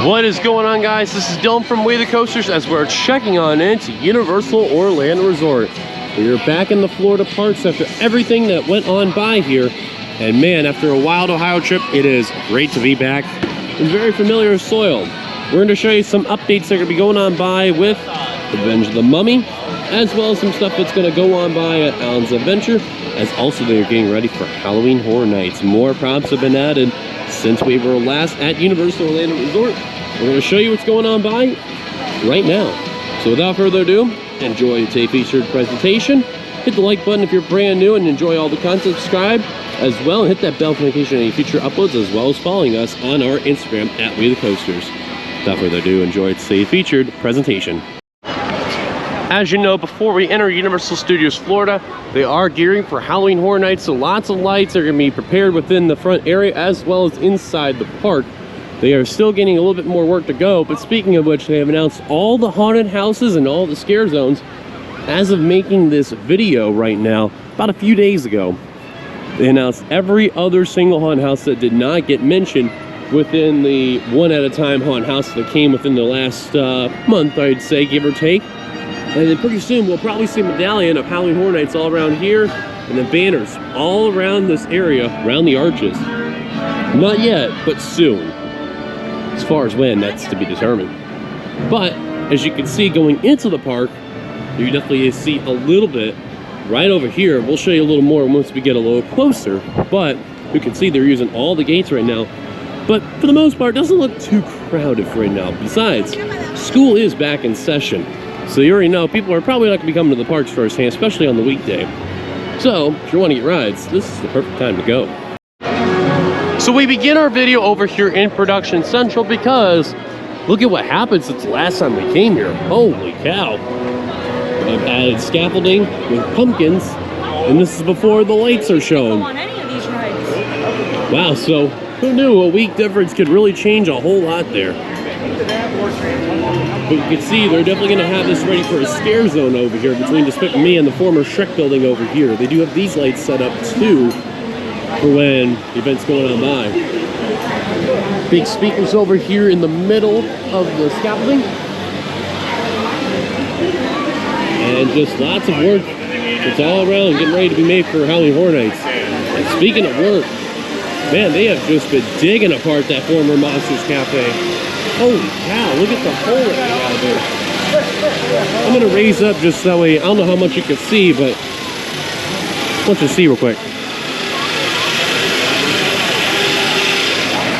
What is going on, guys? This is Dylan from We the Coasters as we're checking on into Universal Orlando Resort. We are back in the Florida parks after everything that went on by here. And man, after a wild Ohio trip, it is great to be back in very familiar soil. We're going to show you some updates that are going to be going on by with Revenge of the Mummy, as well as some stuff that's going to go on by at Alan's Adventure, as also they're getting ready for Halloween Horror Nights. More props have been added since we were last at Universal Orlando Resort. We're going to show you what's going on by right now. So without further ado, enjoy today's featured presentation. Hit the like button if you're brand new and enjoy all the content. Subscribe as well, and hit that bell for notification on any future uploads, as well as following us on our Instagram at We the Coasters. Without further ado, enjoy today's featured presentation. As you know, before we enter Universal Studios Florida, they are gearing for Halloween Horror Nights, so lots of lights are going to be prepared within the front area as well as inside the park. They are still getting a little bit more work to go, but speaking of which, they have announced all the haunted houses and all the scare zones as of making this video right now. About a few days ago, they announced every other single haunted house that did not get mentioned within the one at a time haunted house that came within the last month, I'd say, give or take. And then pretty soon we'll probably see a medallion of Halloween Horror Nights all around here, and then banners all around this area, around the arches. Not yet, but soon. As far as when, that's to be determined. But as you can see going into the park, you definitely see a little bit right over here. We'll show you a little more once we get a little closer, but you can see they're using all the gates right now. But for the most part, it doesn't look too crowded for right now. Besides, school is back in session, so you already know people are probably not going to be coming to the parks firsthand, especially on the weekday. So if you want to get rides, this is the perfect time to go. So we begin our video over here in Production Central because look at what happened since the last time we came here. Holy cow. I've added scaffolding with pumpkins, and this is before the lights are shown. On any of these rides. Wow, so who knew a week difference could really change a whole lot there. But you can see they're definitely going to have this ready for a scare zone over here between Despicable Me and the former Shrek building over here. They do have these lights set up too for when the event's going on by. Big speakers over here in the middle of the scaffolding. And just lots of work. It's all around getting ready to be made for Halloween Horror Nights. And speaking of work, man, they have just been digging apart that former Monsters Cafe. Holy cow, look at the hole that they have there. I'm going to raise up just that way. I don't know how much you can see, but I want you to see real quick.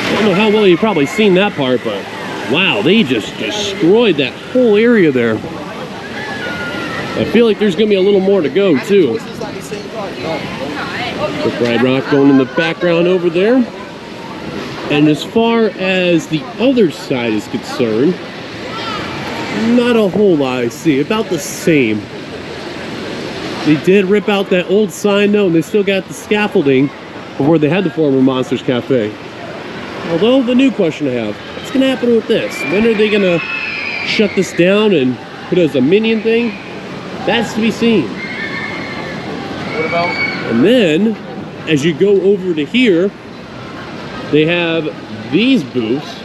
I don't know how well you've probably seen that part, but wow, they just destroyed that whole area there. I feel like there's going to be a little more to go, too. Quick Ride Rock going in the background over there. And as far as the other side is concerned, not a whole lot I see. About the same. They did rip out that old sign, though, and they still got the scaffolding of where they had the former Monsters Cafe. Although, the new question I have, what's going to happen with this? When are they going to shut this down and put it as a minion thing? That's to be seen. What about? And then, as you go over to here, they have these booths,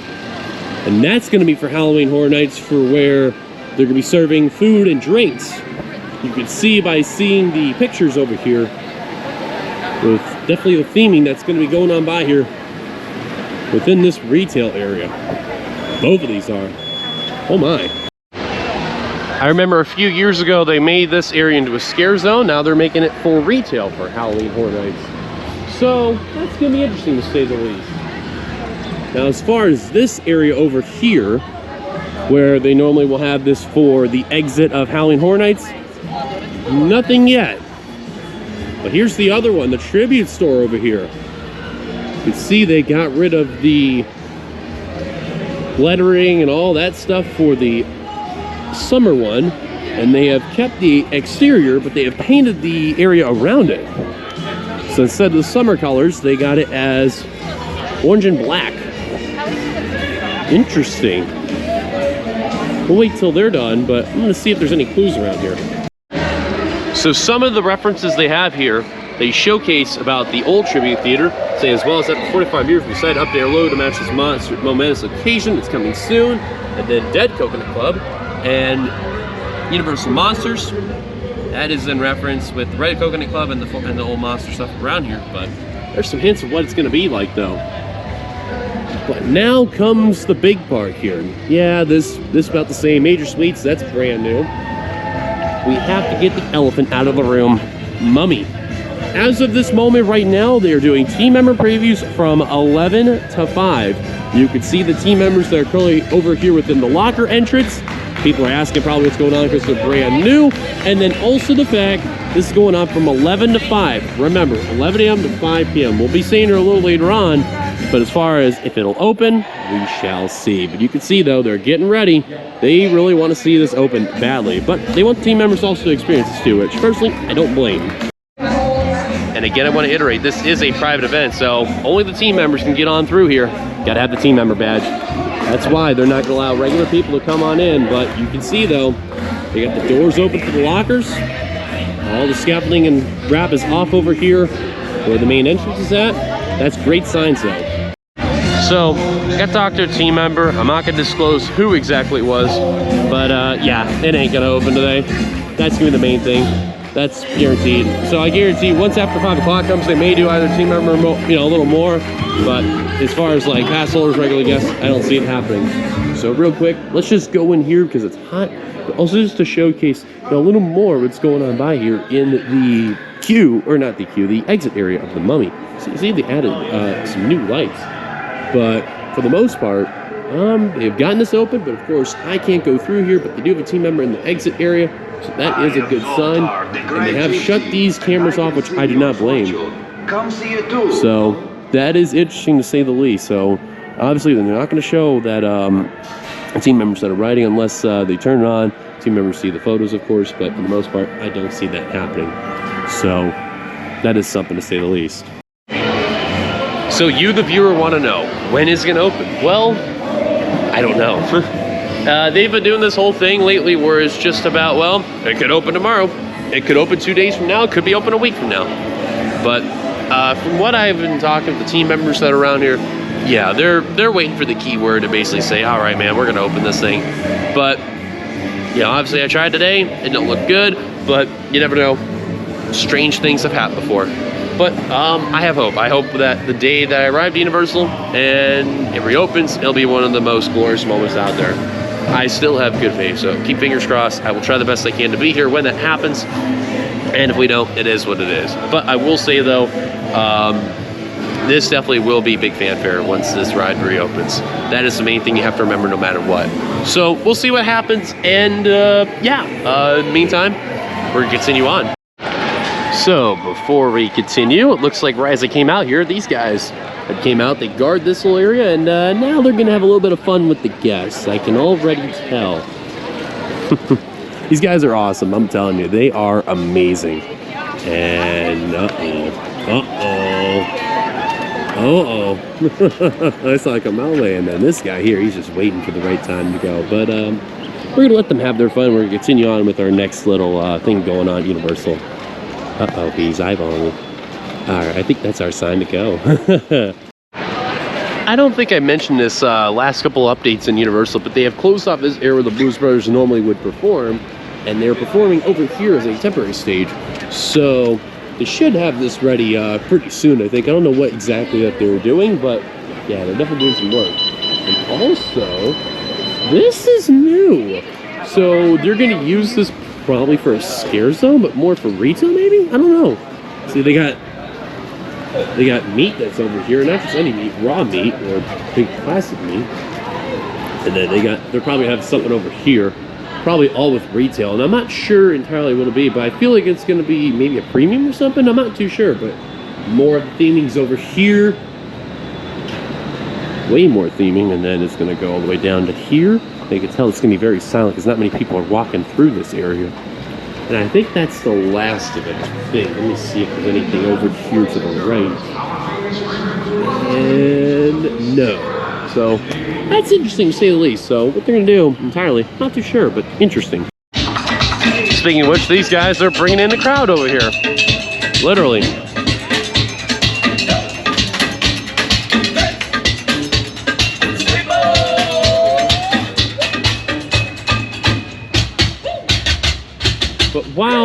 and that's going to be for Halloween Horror Nights, for where they're going to be serving food and drinks. You can see by seeing the pictures over here, with definitely the theming that's going to be going on by here within this retail area. Both of these are. Oh my. I remember a few years ago they made this area into a scare zone. Now they're making it full retail for Halloween Horror Nights. So that's going to be interesting to say the least. Now as far as this area over here, where they normally will have this for the exit of Halloween Horror Nights, nothing yet. But here's the other one, the tribute store over here. You can see they got rid of the lettering and all that stuff for the summer one, and they have kept the exterior, but they have painted the area around it. So instead of the summer colors, they got it as orange and black. Interesting. We'll wait till they're done, but I'm going to see if there's any clues around here. So some of the references they have here They showcase about the old Tribute Theater, saying as well as after 45 years, we decided to update our logo to match this momentous occasion. It's coming soon. And then Dead Coconut Club and Universal Monsters. That is in reference with Red Coconut Club and the old monster stuff around here. But there's some hints of what it's going to be like, though. But now comes the big part here. Yeah, this about the same. Major Suites, that's brand new. We have to get the elephant out of the room. Mummy. As of this moment right now, they are doing team member previews from 11 to 5. You can see the team members that are currently over here within the locker entrance. People are asking probably what's going on because they're brand new. And then also the fact this is going on from 11 to 5. Remember, 11 a.m. to 5 p.m. We'll be seeing her a little later on. But as far as if it'll open, we shall see. But you can see, though, they're getting ready. They really want to see this open badly. But they want the team members also to experience this too, which personally, I don't blame. And again, I want to iterate, this is a private event, so only the team members can get on through here. Got to have the team member badge. That's why they're not going to allow regular people to come on in. But you can see, though, they got the doors open for the lockers. All the scaffolding and wrap is off over here where the main entrance is at. That's great signs, though. So, I got to talk to a team member. I'm not going to disclose who exactly it was, but yeah, it ain't going to open today. That's going to be the main thing. That's guaranteed. So I guarantee once after 5 o'clock comes, they may do either team member, you know, a little more. But as far as like pass holders, regular guests, I don't see it happening. So real quick, let's just go in here because it's hot. But also just to showcase a little more what's going on by here in the queue, or not the queue, the exit area of the Mummy. So you see they added some new lights. But for the most part, they've gotten this open, but of course I can't go through here, but they do have a team member in the exit area, so that is a good sign. And they have shut these cameras off, which I do not blame. So that is interesting to say the least. So obviously they're not going to show that team members that are riding unless they turn it on. Team members see the photos, of course, but for the most part, I don't see that happening. So that is something to say the least. So you, the viewer, want to know, when is it going to open? Well, I don't know. They've been doing this whole thing lately where it's just about, well, it could open tomorrow. It could open 2 days from now. It could be open a week from now. But from what I've been talking to the team members that are around here, yeah, they're waiting for the keyword to basically say, all right, man, we're going to open this thing. But, you know, obviously I tried today. It didn't look good, but you never know. Strange things have happened before. But I have hope. I hope that the day that I arrive to Universal and it reopens, it'll be one of the most glorious moments out there. I still have good faith, so keep fingers crossed. I will try the best I can to be here when that happens. And if we don't, it is what it is. But I will say, though, this definitely will be big fanfare once this ride reopens. That is the main thing you have to remember no matter what. So we'll see what happens. And yeah, in the meantime, we're going to continue on. So before we continue, it looks like right as I came out here, these guys that came out, they guard this little area, and now they're gonna have a little bit of fun with the guests. I can already tell. These guys are awesome, I'm telling you, they are amazing. And that's like a melee, and then this guy here, he's just waiting for the right time to go. But we're gonna let them have their fun. We're gonna continue on with our next little thing going on at Universal. Uh-oh, he's eyeballing. Alright, I think that's our sign to go. I don't think I mentioned this last couple updates in Universal, but they have closed off this area where the Blues Brothers normally would perform, and they're performing over here as a temporary stage. So they should have this ready pretty soon, I think. I don't know what exactly that they're doing, but yeah, they're definitely doing some work. And also, this is new. So they're going to use this probably for a scare zone, but more for retail maybe? I don't know. See, they got meat that's over here, not just any meat, raw meat or big plastic meat. And then they'll probably have something over here, probably all with retail. And I'm not sure entirely what it'll be, but I feel like it's gonna be maybe a premium or something. I'm not too sure, but more of the theming's over here. Way more theming, and then it's gonna go all the way down to here. You can tell it's going to be very silent because not many people are walking through this area. And I think that's the last of it, I think. Let me see if there's anything over here to the right. And no. So that's interesting to say the least. So what they're going to do entirely, not too sure, but interesting. Speaking of which, these guys are bringing in the crowd over here. Literally.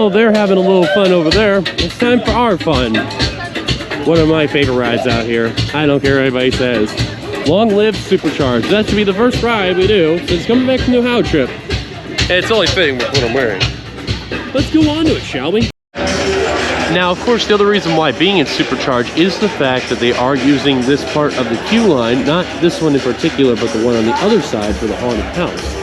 while they're having a little fun over there, it's time for our fun. One of my favorite rides out here. I don't care what anybody says. Long live Supercharged. That should be the first ride we do since coming back from the Ohio trip. And it's only fitting with what I'm wearing. Let's go on to it, shall we? Now, of course, the other reason why being in Supercharged is the fact that they are using this part of the queue line, not this one in particular, but the one on the other side for the haunted house.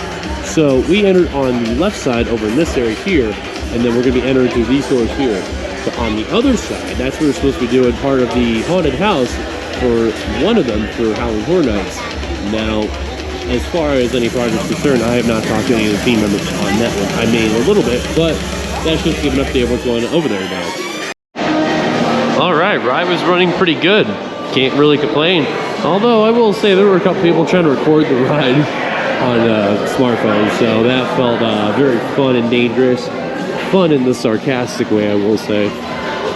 So we entered on the left side over in this area here, and then we're going to be entering through these doors here. But on the other side, that's where we're supposed to be doing part of the haunted house for one of them for Halloween Horror Nights. Now, as far as any project's concerned, I have not talked to any of the team members on that one. I may a little bit, but that's just to give an update of what's going on over there now. All right, ride was running pretty good. Can't really complain. Although I will say there were a couple people trying to record the ride on smartphones, so that felt very fun and dangerous. Fun in the sarcastic way, I will say.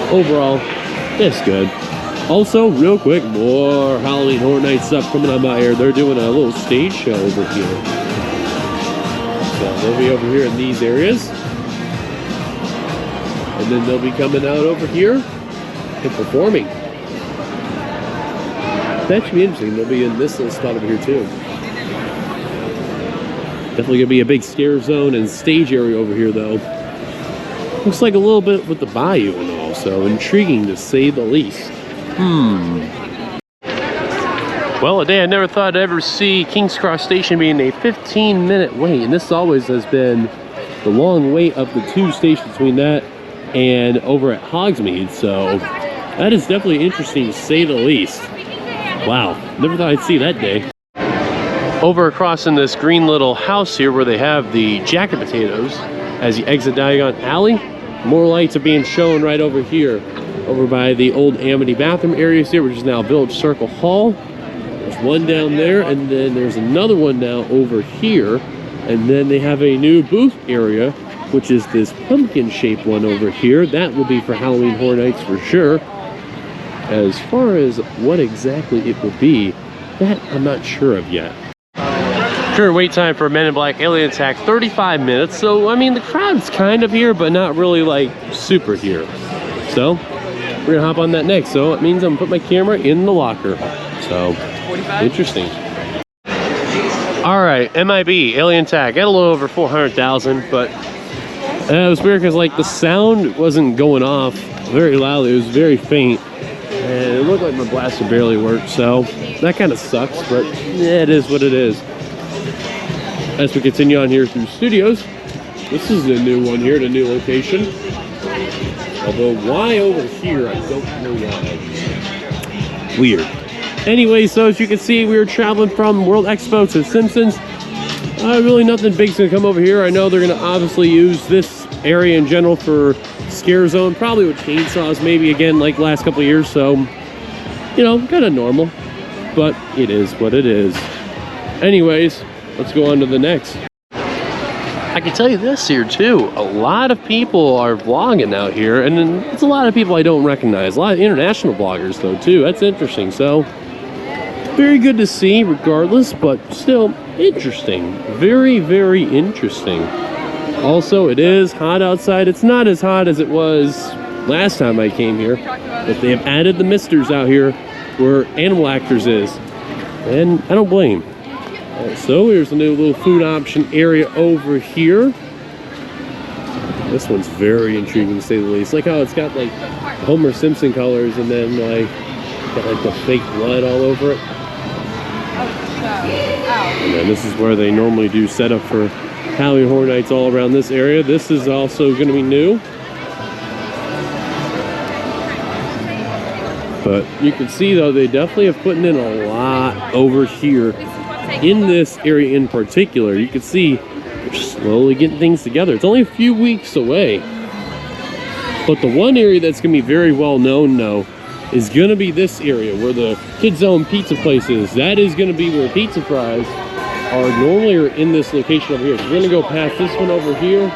Overall, it's good. Also, real quick, more Halloween Horror Night stuff coming on by here. They're doing a little stage show over here. So they'll be over here in these areas. And then they'll be coming out over here and performing. That should be interesting. They'll be in this little spot over here too. Definitely gonna be a big scare zone and stage area over here though. Looks like a little bit with the bayou and all, so intriguing to say the least. Well, a day I never thought I'd ever see King's Cross Station being a 15-minute wait, and this always has been the long wait of the two stations between that and over at Hogsmeade, so that is definitely interesting to say the least. Wow, never thought I'd see that day. Over across in this green little house here where they have the jacket potatoes, as you exit Diagon Alley, more lights are being shown right over here, over by the old Amity bathroom areas here, which is now Village Circle Hall. There's one down there, and then there's another one now over here, and then they have a new booth area, which is this pumpkin-shaped one over here. That will be for Halloween Horror Nights for sure. As far as what exactly it will be, that I'm not sure of yet. Current wait time for Men in Black Alien Attack, 35 minutes. So, I mean, the crowd's kind of here, but not really, like, super here. So, we're gonna hop on that next. So, it means I'm gonna put my camera in the locker. So, 45? Interesting. All right, MIB, Alien Attack, got a little over 400,000, but it was weird because, like, the sound wasn't going off very loudly. It was very faint. And it looked like my blaster barely worked, so that kind of sucks, but yeah, it is what it is. As we continue on here through studios, this is the new one here, the new location. Although why over here, I don't know why. Weird. Anyway, so as you can see, we were traveling from World Expo to Simpsons. Really nothing big's gonna come over here. I know they're gonna obviously use this area in general for scare zone, probably with chainsaws maybe again like last couple of years, so you know, kind of normal, but it is what it is. Anyways, let's go on to the next. I can tell you this here too, a lot of people are vlogging out here, and then it's a lot of people I don't recognize, a lot of international vloggers though too. That's interesting. So very good to see regardless, but still interesting, very, very interesting. Also, it is hot outside. It's not as hot as it was last time I came here, but they have added the misters out here where Animal Actors is, and I don't blame. So here's a new little food option area over here. This one's very intriguing to say the least. Like how it's got like Homer Simpson colors, and then like got like the fake blood all over it. And then this is where they normally do setup for Halloween Horror Nights all around this area. This is also going to be new. But you can see though, they definitely have put in a lot over here. In this area in particular, you can see they're slowly getting things together. It's only a few weeks away. But the one area that's going to be very well known now is going to be this area where the Kids Zone pizza place is. That is going to be where pizza fries are normally in this location over here. So we're going to go past this one over here,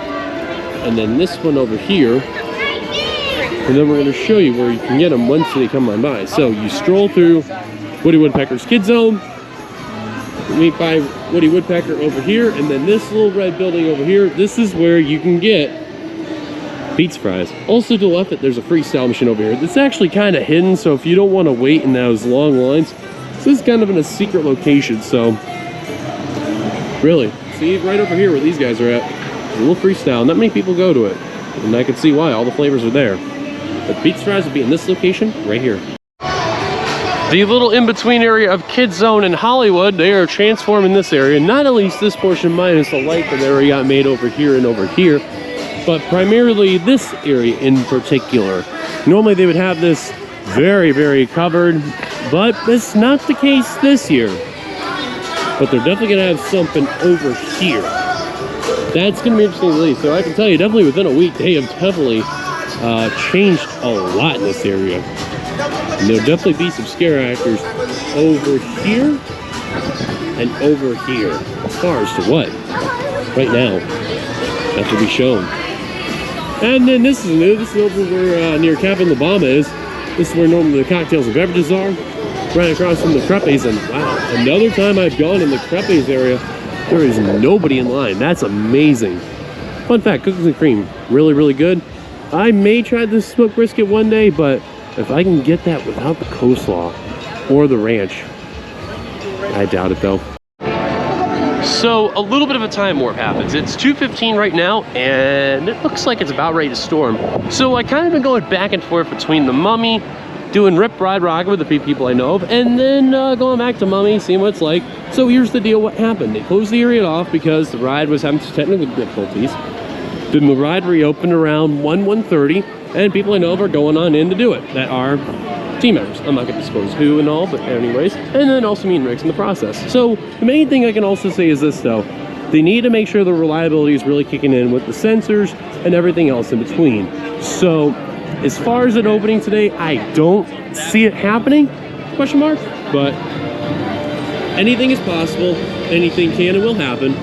and then this one over here, and then we're going to show you where you can get them once they come on by. So you stroll through Woody Woodpecker's Kids Zone, meet by Woody Woodpecker over here, and then this little red building over here, this is where you can get pizza fries. Also to the left, there's a freestyle machine over here. It's actually kind of hidden, so if you don't want to wait in those long lines, this is kind of in a secret location, so really, see right over here where these guys are at, there's a little freestyle. Not many people go to it, and I can see why. All the flavors are there. But the pizza fries will be in this location right here. The little in-between area of Kids Zone and Hollywood, they are transforming this area, not at least this portion minus the light that they already got made over here and over here, but primarily this area in particular. Normally they would have this very, very covered, but that's not the case this year. But they're definitely gonna have something over here. That's gonna be interesting to see. So I can tell you, definitely within a week, they have definitely changed a lot in this area. And there'll definitely be some scare actors over here and over here. As far as to what? Right now, have to be shown. And then this is new. This is over where near Cabin Labama is. This is where normally the cocktails and beverages are. Right across from the crepes, and wow, another time I've gone in the crepes area, there is nobody in line. That's amazing. Fun fact, cookies and cream, really, really good. I may try this smoked brisket one day, but if I can get that without the coleslaw or the ranch, I doubt it though. So a little bit of a time warp happens. It's 2:15 right now, and it looks like it's about ready to storm. So I kind of been going back and forth between the Mummy, doing Rip Ride Rocket with a few people I know of, and then going back to Mummy, seeing what it's like. So here's the deal, what happened. They closed the area off because the ride was having some technical difficulties. Then the ride reopened around 1:30, and people I know of are going on in to do it that are team members. I'm not going to disclose who and all, but anyways. And then also me and Rick's in the process. So the main thing I can also say is this though. They need to make sure the reliability is really kicking in with the sensors and everything else in between. So as far as it opening today, I don't see it happening, question mark, but anything is possible, anything can and will happen,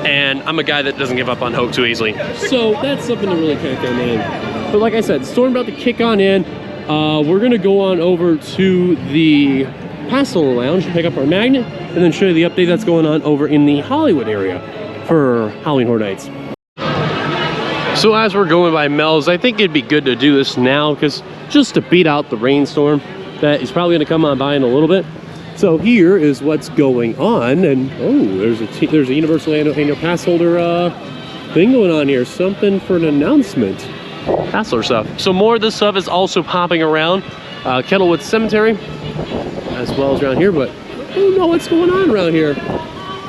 and I'm a guy that doesn't give up on hope too easily. So that's something to really kick on in. But like I said, storm about to kick on in. We're gonna go on over to the Passover Lounge, pick up our magnet, and then show you the update that's going on over in the Hollywood area for Halloween Horror Nights. So as we're going by Mel's, I think it'd be good to do this now because just to beat out the rainstorm that is probably going to come on by in a little bit. So here is what's going on, and oh, there's a Universal Annual Pass Holder thing going on here. Something for an announcement. Pass holder stuff. So more of this stuff is also popping around Kettlewood Cemetery as well as around here, but I don't know what's going on around here.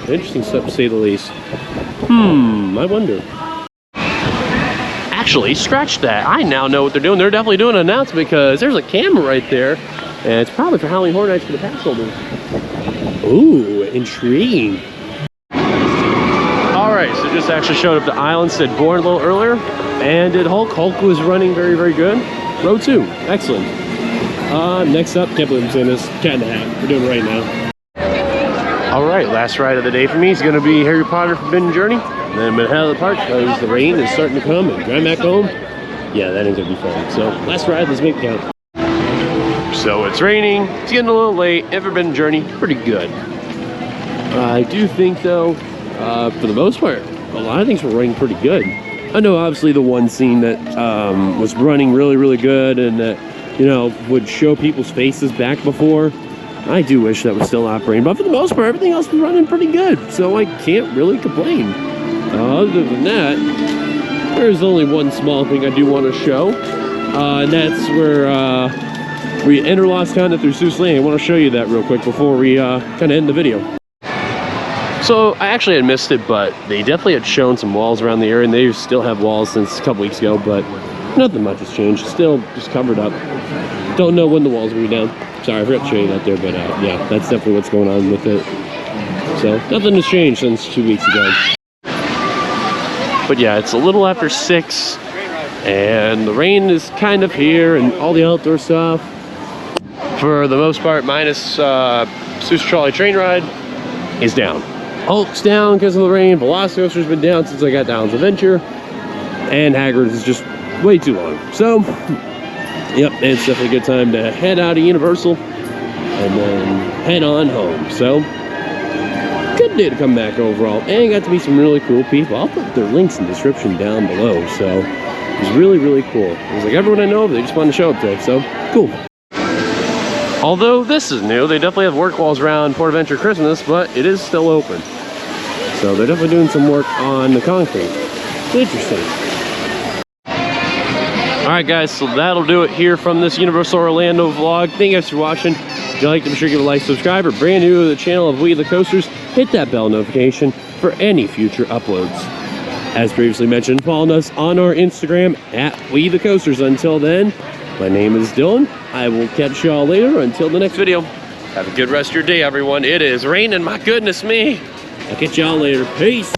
Interesting stuff to say the least. I wonder. Actually, scratch that. I now know what they're doing. They're definitely doing an announcement because there's a camera right there, and it's probably for Halloween Horror Nights for the pass holders. Ooh, intriguing. All right, so just actually showed up to Island, said born a little earlier, and did Hulk. Hulk was running very, very good. Row 2, excellent. Next up, can't believe I'm saying this, Cat in the Hat. We're doing it right now. All right, last ride of the day for me is going to be Harry Potter Forbidden Journey. And then I'm going to head out of the park because the rain is starting to come and drive back home. Yeah, that ain't going to be fun. So, last ride, let's make it count. So, it's raining. It's getting a little late. Forbidden Journey, pretty good. I do think, though, for the most part, a lot of things were running pretty good. I know, obviously, the one scene that was running really, really good and that, you know, would show people's faces back before. I do wish that was still operating, but for the most part, everything else was running pretty good, so I can't really complain. Other than that, there's only one small thing I do want to show, and that's where we enter Lost Continent through Seuss Lane. I want to show you that real quick before we kind of end the video. So I actually had missed it, but they definitely had shown some walls around the area, and they still have walls since a couple weeks ago, but nothing much has changed. Still just covered up. Don't know when the walls will be down. Sorry, I forgot to show you that there, but yeah, that's definitely what's going on with it. So nothing has changed since 2 weeks ago. But yeah, it's a little after 6, and the rain is kind of here, and all the outdoor stuff, for the most part, minus Seuss Trolley train ride, is down. Hulk's down because of the rain. Velocicoaster's been down since I got Downs Adventure, and Hagrid's is just way too long. So, yep, it's definitely a good time to head out of Universal and then head on home. So, good day to come back overall, and got to meet some really cool people. I'll put their links in the description down below. So, It was really, really cool. It was like everyone I know, they just wanted to show up today, so cool. Although this is new, they definitely have work walls around Port Adventure Christmas, but it is still open. So they're definitely doing some work on the concrete. Interesting. Alright guys, so that'll do it here from this Universal Orlando vlog. Thank you guys for watching. If you liked it, be sure to give a like, subscribe, or brand new to the channel of We the Coasters, hit that bell notification for any future uploads. As previously mentioned, follow us on our Instagram at We the Coasters. Until then, my name is Dylan. I will catch y'all later. Until the next video, have a good rest of your day, everyone. It is raining, my goodness me. I'll catch y'all later. Peace.